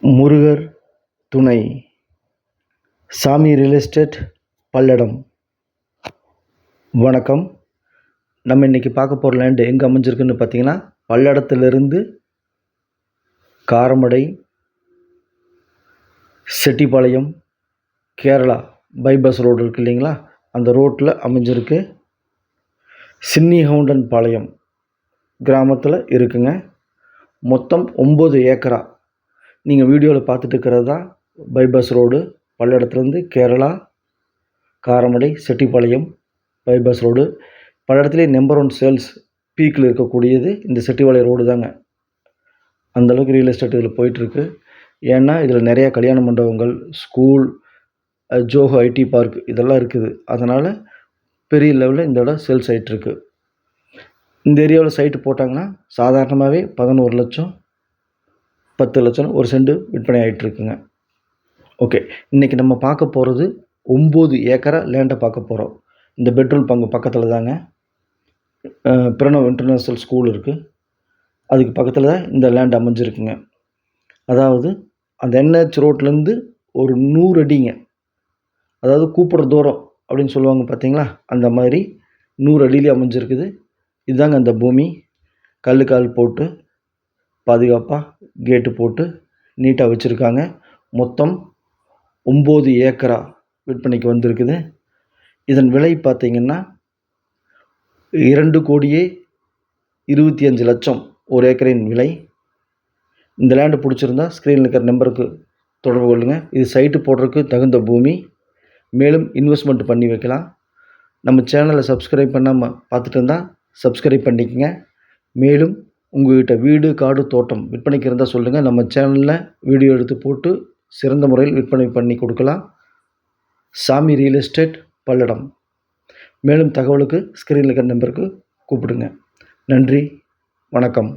முருகர் துணை. சாமி real estate, Palladam. வணக்கம். நம்ம இன்றைக்கி பார்க்க போகிற லேண்டு எங்கே அமைஞ்சிருக்குன்னு பார்த்தீங்கன்னா, பல்லடத்துலேருந்து காரமடை, செட்டிப்பாளையம், கேரளா பைபாஸ் ரோடு இருக்குது இல்லைங்களா, அந்த ரோட்டில் அமைஞ்சிருக்கு. சின்னிஹவுண்டன் பாளையம் கிராமத்தில் இருக்குங்க. மொத்தம் 9 ஏக்கரா. நீங்கள் வீடியோவில் பார்த்துட்டு இருக்கிறது தான் பைபாஸ் ரோடு, பல்லடத்துலேருந்து கேரளா, காரமடை, செட்டிப்பாளையம் பைபாஸ் ரோடு. பல்லடத்துலேயே நம்பர் 1 சேல்ஸ் பீக்கில் இருக்கக்கூடியது இந்த செட்டிப்பாளையம் ரோடு தாங்க. அந்தளவுக்கு ரியல் எஸ்டேட் இதில் போயிட்டுருக்கு. ஏன்னா இதில் நிறையா கல்யாண மண்டபங்கள், ஸ்கூல், ஜோஹோ ஐடி பார்க் இதெல்லாம் இருக்குது. அதனால் பெரிய லெவலில் இந்த இடம் சேல்ஸ் ஆகிட்டுருக்கு. இந்த ஏரியாவில் சைட்டு போட்டாங்கன்னா சாதாரணமாகவே 11 லட்சம், 10 லட்சம் ஒரு சென்ட் விற்பனை ஆகிட்டுருக்குங்க. ஓகே, இன்றைக்கி நம்ம பார்க்க போகிறது 9 ஏக்கரா லேண்டை பார்க்க போகிறோம். இந்த பெட்ரோல் பங்கு பக்கத்தில் தாங்க பிரணவ் இன்டர்நேஷ்னல் ஸ்கூல் இருக்குது. அதுக்கு பக்கத்தில் தான் இந்த லேண்ட் அமைஞ்சிருக்குங்க. அதாவது அந்த என்ஹெச் ரோட்லேருந்து ஒரு 100 அடிங்க, அதாவது கூப்பிட்ற தூரம் அப்படின்னு சொல்லுவாங்க பார்த்தீங்களா, அந்த மாதிரி 100 அடியிலே அமைஞ்சிருக்குது. இதுதாங்க அந்த பூமி. கல் போட்டு பாதுகாப்பாக கேட்டு போட்டு நீட்டாக வச்சுருக்காங்க. மொத்தம் 9 ஏக்கரா விற்பனைக்கு வந்திருக்குது. இதன் விலை பார்த்திங்கன்னா 2,25,00,000 ஒரு ஏக்கரின் விலை. இந்த லேண்டு பிடிச்சிருந்தா ஸ்க்ரீனில் இருக்கிற நம்பருக்கு தொடர்பு கொள்ளுங்கள். இது சைட்டு போடுறதுக்கு தகுந்த பூமி. மேலும் இன்வெஸ்ட்மெண்ட் பண்ணி வைக்கலாம். நம்ம சேனலை சப்ஸ்கிரைப் பண்ணாமல் பார்த்துட்டு இருந்தால் சப்ஸ்கிரைப் பண்ணிக்கங்க. மேலும் உங்கள்கிட்ட வீடு, காடு, தோட்டம் விற்பனைக்கு இருந்தால் சொல்லுங்கள். நம்ம சேனலில் வீடியோ எடுத்து போட்டு சிறந்த முறையில் விற்பனை பண்ணி கொடுக்கலாம். சாமி ரியல் எஸ்டேட், பல்லடம். மேலும் தகவலுக்கு ஸ்க்ரீனில் இருக்கிற நம்பருக்கு கூப்பிடுங்க. நன்றி, வணக்கம்.